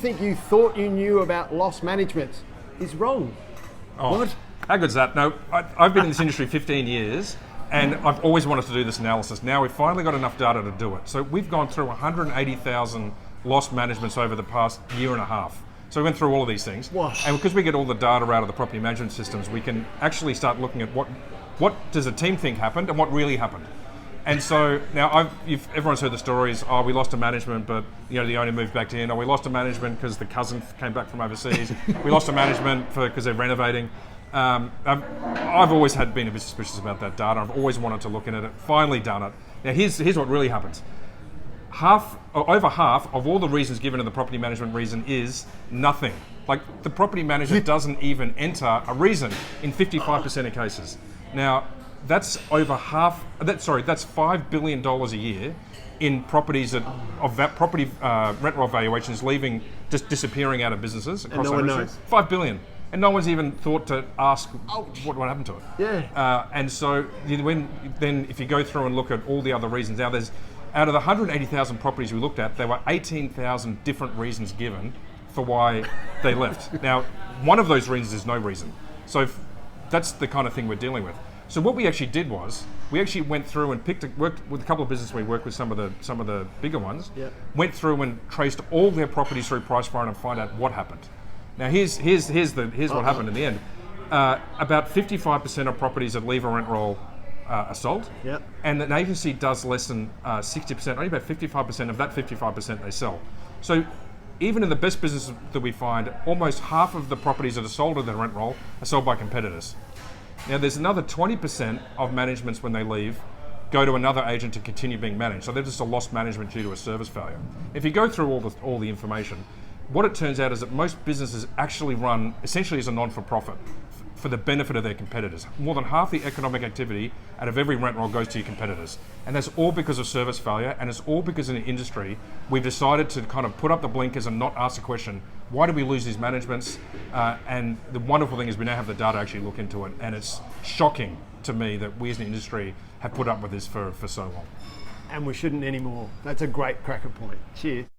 Think you thought you knew about loss management is wrong. Oh, What? how good's that? No, I've been in this industry 15 years, and I've always wanted to do this analysis. Now we've finally got enough data to do it. So we've gone through 180,000 loss managements over the past year and a half. So we went through all of these things. Wow. And because we get all the data out of the property management systems, we can actually start looking at what does a team think happened and what really happened. And so now everyone's heard the stories. Oh, we lost a management, but the owner moved back in. Or we lost a management because the cousin came back from overseas. We lost a management because they're renovating. I've always been a bit suspicious about that data. I've always wanted to look at it. Finally done it. Now here's what really happens. Over half of all the reasons given in the property management reason is nothing. Like the property manager doesn't even enter a reason in 55% of cases. Now that's over half. That's $5 billion a year in properties of that property rent roll valuations leaving, just disappearing out of businesses across no our one industry. knows. $5 billion. And no one's even thought to ask what happened to it. Yeah. And so then if you go through and look at all the other reasons, now there's, out of the 180,000 properties we looked at, there were 18,000 different reasons given for why they left. Now, one of those reasons is no reason. So that's the kind of thing we're dealing with. So what we actually did was, we actually went through and worked with a couple of businesses. We worked with some of the bigger ones. Yep. Went through and traced all their properties through Price Finder and find out what happened. Now here's what happened in the end. About 55% of properties that leave a rent roll are sold. Yep. And an agency does less than 60%, only about 55% of that 55% they sell. So even in the best business that we find, almost half of the properties that are sold at the rent roll are sold by competitors. Now there's another 20% of managements when they leave go to another agent to continue being managed. So they're just a lost management due to a service failure. If you go through all the information, what it turns out is that most businesses actually run essentially as a non-for-profit for the benefit of their competitors. More than half the economic activity out of every rent roll goes to your competitors. And that's all because of service failure, and it's all because in the industry, we've decided to kind of put up the blinkers and not ask the question, why do we lose these managements? And the wonderful thing is we now have the data to actually look into it, and it's shocking to me that we as an industry have put up with this for so long. And we shouldn't anymore. That's a great cracker point. Cheers.